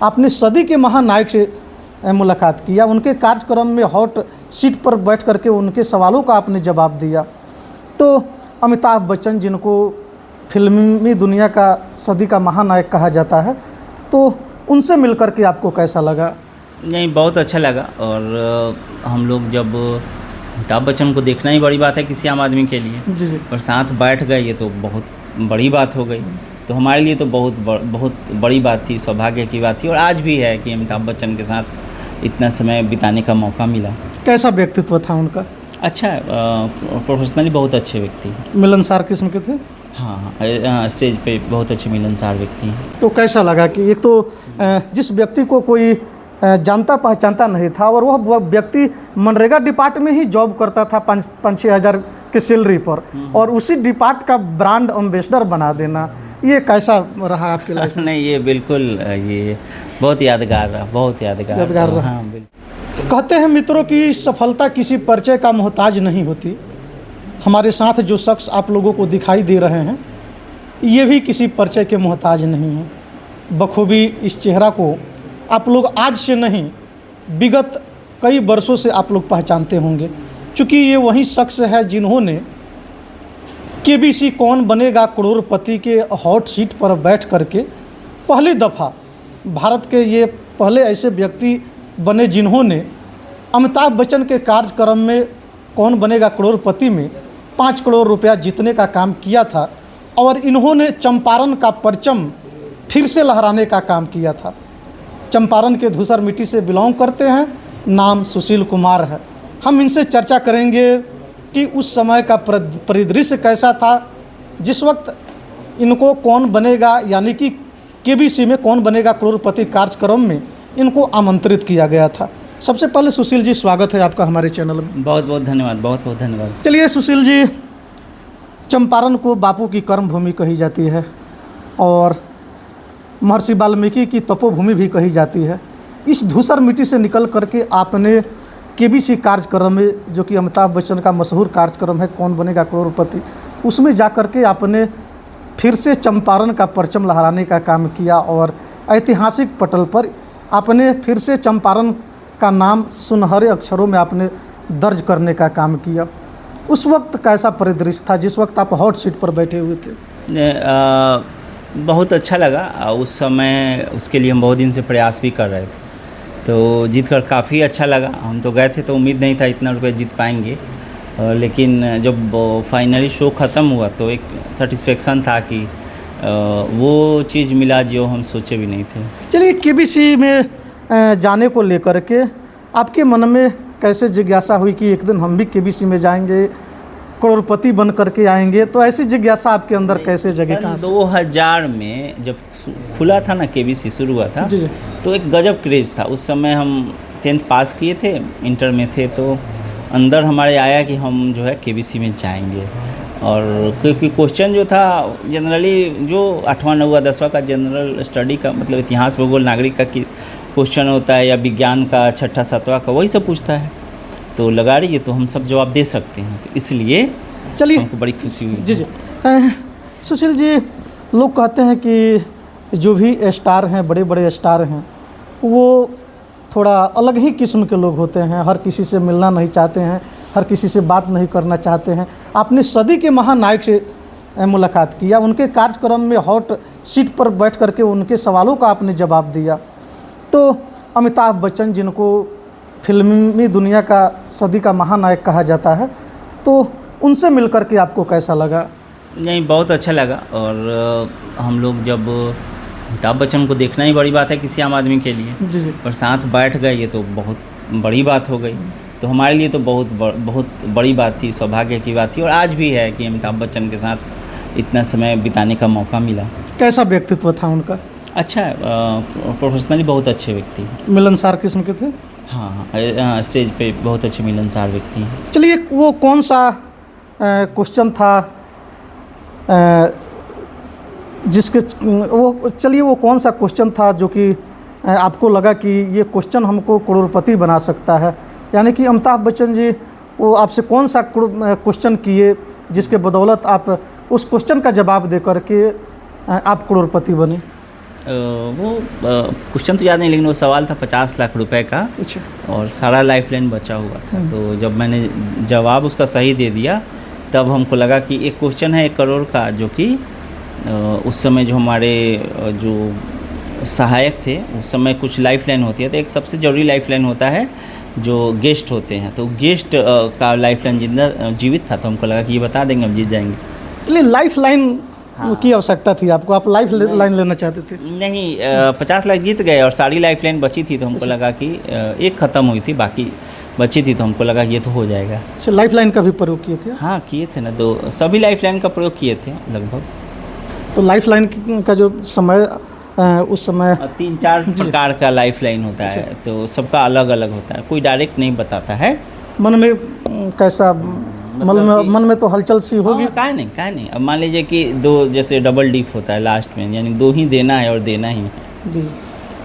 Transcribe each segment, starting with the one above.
आपने सदी के महानायक से मुलाकात किया, उनके कार्यक्रम में हॉट सीट पर बैठ करके उनके सवालों का आपने जवाब दिया। तो अमिताभ बच्चन, जिनको फिल्मी दुनिया का सदी का महानायक कहा जाता है, तो उनसे मिलकर के आपको कैसा लगा? नहीं, बहुत अच्छा लगा। और हम लोग जब अमिताभ बच्चन को देखना ही बड़ी बात है किसी आम आदमी के लिए, जी जी। और साथ बैठ गए, ये तो बहुत बड़ी बात हो गई। तो हमारे लिए तो बहुत बड़ी बात थी, सौभाग्य की बात थी, और आज भी है कि अमिताभ बच्चन के साथ इतना समय बिताने का मौका मिला। कैसा व्यक्तित्व था उनका? अच्छा, प्रोफेशनली बहुत अच्छे व्यक्ति हैं। मिलनसार किस्म के थे? हाँ, स्टेज पे बहुत अच्छे मिलनसार व्यक्ति हैं। तो कैसा लगा कि एक तो जिस व्यक्ति को कोई जानता पहचानता नहीं था, और वह व्यक्ति मनरेगा डिपार्ट में ही जॉब करता था 5-6 हज़ार के सैलरी पर, और उसी डिपार्ट का ब्रांड एम्बेसडर बना देना, ये कैसा रहा आपके लाइफ में? नहीं, ये बिल्कुल, ये बहुत यादगार रहा, बहुत यादगार रहा। हाँ, बिल्कुल। कहते हैं मित्रों की सफलता किसी परिचय का मोहताज नहीं होती। हमारे साथ जो शख्स आप लोगों को दिखाई दे रहे हैं, ये भी किसी परिचय के मोहताज नहीं है। बखूबी इस चेहरा को आप लोग आज से नहीं, विगत कई वर्षों से आप लोग पहचानते होंगे, क्योंकि ये वही शख्स है जिन्होंने केबीसी कौन बनेगा करोड़पति के हॉट सीट पर बैठ करके पहली दफ़ा भारत के ये पहले ऐसे व्यक्ति बने जिन्होंने अमिताभ बच्चन के कार्यक्रम में कौन बनेगा करोड़पति में 5 करोड़ रुपया जीतने का काम किया था, और इन्होंने चंपारण का परचम फिर से लहराने का काम किया था। चंपारण के धूसर मिट्टी से बिलोंग करते हैं, नाम सुशील कुमार है। हम इनसे चर्चा करेंगे कि उस समय का परिदृश्य कैसा था, जिस वक्त इनको कौन बनेगा, यानी कि केबीसी में कौन बनेगा करोड़पति कार्यक्रम में इनको आमंत्रित किया गया था। सबसे पहले सुशील जी, स्वागत है आपका हमारे चैनल में। बहुत बहुत धन्यवाद, बहुत बहुत धन्यवाद। चलिए सुशील जी, चंपारण को बापू की कर्मभूमि कही जाती है, और महर्षि वाल्मीकि की तपोभूमि भी कही जाती है। इस धूसर मिट्टी से निकल करके आपने केबीसी कार्यक्रम में, जो कि अमिताभ बच्चन का मशहूर कार्यक्रम है कौन बनेगा करोड़पति, उसमें जा कर के आपने फिर से चंपारण का परचम लहराने का काम किया, और ऐतिहासिक पटल पर आपने फिर से चंपारण का नाम सुनहरे अक्षरों में आपने दर्ज करने का काम किया। उस वक्त कैसा परिदृश्य था जिस वक्त आप हॉट सीट पर बैठे हुए थे? बहुत अच्छा लगा उस समय। उसके लिए हम बहुत दिन से प्रयास भी कर रहे थे, तो जीत कर काफ़ी अच्छा लगा। हम तो गए थे तो उम्मीद नहीं था इतना रुपये जीत पाएंगे, लेकिन जब फाइनली शो ख़त्म हुआ तो एक सेटिस्फेक्शन था कि वो चीज़ मिला जो हम सोचे भी नहीं थे। चलिए, केबीसी में जाने को लेकर के आपके मन में कैसे जिज्ञासा हुई कि एक दिन हम भी केबीसी में जाएंगे, करोड़पति बन करके आएंगे? तो ऐसी जिज्ञासा आपके अंदर कैसे जगी? सन 2000 में जब खुला था ना, केबीसी शुरू हुआ था, जी जी, तो एक गजब क्रेज़ था। उस समय हम 10th पास किए थे, इंटर में थे, तो अंदर हमारे आया कि हम जो है केबीसी में जाएंगे। और क्योंकि क्वेश्चन जो था जनरली, जो 8वां 9वां 10वां का जनरल स्टडी का, मतलब इतिहास भूगोल नागरिक का क्वेश्चन होता है, या विज्ञान का 6ठा 7वां का, वही सब पूछता है। तो लगा रही है तो हम सब जवाब दे सकते हैं, तो इसलिए चलिए हमको बड़ी खुशी हुई। जी जी। सुशील जी, लोग कहते हैं कि जो भी स्टार हैं, बड़े बड़े स्टार हैं, वो थोड़ा अलग ही किस्म के लोग होते हैं। हर किसी से मिलना नहीं चाहते हैं, हर किसी से बात नहीं करना चाहते हैं। आपने सदी के महानायक से मुलाकात किया, उनके कार्यक्रम में हॉट सीट पर बैठ करके उनके सवालों का आपने जवाब दिया। तो अमिताभ बच्चन, जिनको फिल्मी दुनिया का सदी का महानायक कहा जाता है, तो उनसे मिलकर के आपको कैसा लगा? नहीं, बहुत अच्छा लगा। और हम लोग जब अमिताभ बच्चन को देखना ही बड़ी बात है किसी आम आदमी के लिए, जी जी, और साथ बैठ गए, ये तो बहुत बड़ी बात हो गई। तो हमारे लिए तो बहुत बड़ी बात थी, सौभाग्य की बात थी, और आज भी है कि अमिताभ बच्चन के साथ इतना समय बिताने का मौका मिला। कैसा व्यक्तित्व था उनका? अच्छा, प्रोफेशनली बहुत अच्छे व्यक्ति हैं। मिलनसार किस्म के थे? हाँ, स्टेज पे बहुत अच्छे मिलनसार व्यक्ति हैं। चलिए, वो कौन सा क्वेश्चन था जिसके वो कौन सा क्वेश्चन था जो कि आपको लगा कि ये क्वेश्चन हमको करोड़पति बना सकता है? यानी कि अमिताभ बच्चन जी वो आपसे कौन सा क्वेश्चन किए जिसके बदौलत आप उस क्वेश्चन का जवाब दे करके आप करोड़पति बने? वो क्वेश्चन तो याद नहीं, लेकिन वो सवाल था 50 लाख रुपए का अच्छा। और सारा लाइफलाइन बचा हुआ था। तो जब मैंने जवाब उसका सही दे दिया तब हमको लगा कि एक क्वेश्चन है 1 करोड़ का, जो कि उस समय जो हमारे जो सहायक थे उस समय कुछ लाइफलाइन होती है, तो एक सबसे ज़रूरी लाइफलाइन होता है जो गेस्ट होते हैं, तो गेस्ट का लाइफलाइन जिंदा जीवित था, तो हमको लगा कि ये बता देंगे, हम जीत जाएंगे। इसलिए लाइफ लाइन हाँ। की आवश्यकता थी आपको, आप लाइफ लाइन लेना चाहते थे? नहीं, 50 लाख जीत गए और सारी लाइफलाइन बची थी, तो हमको लगा कि एक ख़त्म हुई थी, बाकी बची थी, तो हमको लगा कि ये तो हो जाएगा। अच्छा, लाइफ लाइन का भी प्रयोग किए थे? हाँ किए थे ना, सभी लाइफलाइन का प्रयोग किए थे लगभग। तो लाइफ लाइन का जो समय उस समय 3-4 प्रकार का लाइफलाइन होता है, तो सबका अलग अलग होता है, कोई डायरेक्ट नहीं बताता है। मन में कैसा, मन में तो हलचल सी होगी? काहे नहीं। अब मान लीजिए कि 2 जैसे डबल डिप होता है लास्ट में, यानी 2 ही देना है और देना ही है, जी।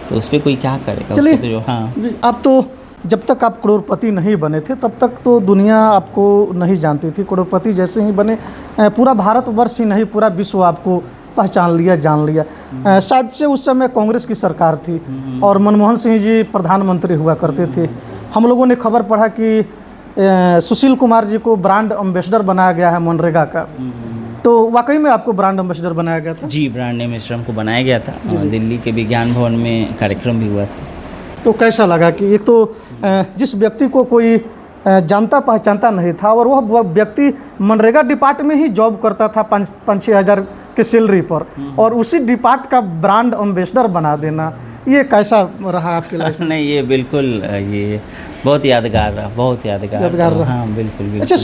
तो उस पर कोई क्या करेगा? चलिए, तो जो हाँ जी, आप तो जब तक आप करोड़पति नहीं बने थे तब तक तो दुनिया आपको नहीं जानती थी। करोड़पति जैसे ही बने पूरा भारतवर्ष ही नहीं, पूरा विश्व आपको पहचान लिया, जान लिया। शायद से उस समय कांग्रेस की सरकार थी और मनमोहन सिंह जी प्रधानमंत्री हुआ करते थे। हम लोगों ने खबर पढ़ा कि सुशील कुमार जी को ब्रांड एम्बेसडर बनाया गया है मनरेगा का, तो वाकई में आपको ब्रांड एम्बेसडर बनाया गया था? जी, ब्रांड एम्बेसडर को बनाया गया था, दिल्ली के विज्ञान भवन में कार्यक्रम भी हुआ था। तो कैसा लगा कि एक तो जिस व्यक्ति को कोई जानता पहचानता नहीं था और वह व्यक्ति मनरेगा डिपार्ट में ही जॉब करता था 5-6 हज़ार के सैलरी पर, और उसी डिपार्ट का ब्रांड एम्बेसडर बना देना, ये कैसा रहा आपके लाइफ में? नहीं, ये बिल्कुल ये बहुत यादगार रहा, बहुत यादगार रहा। हाँ बिल्कुल। अच्छा।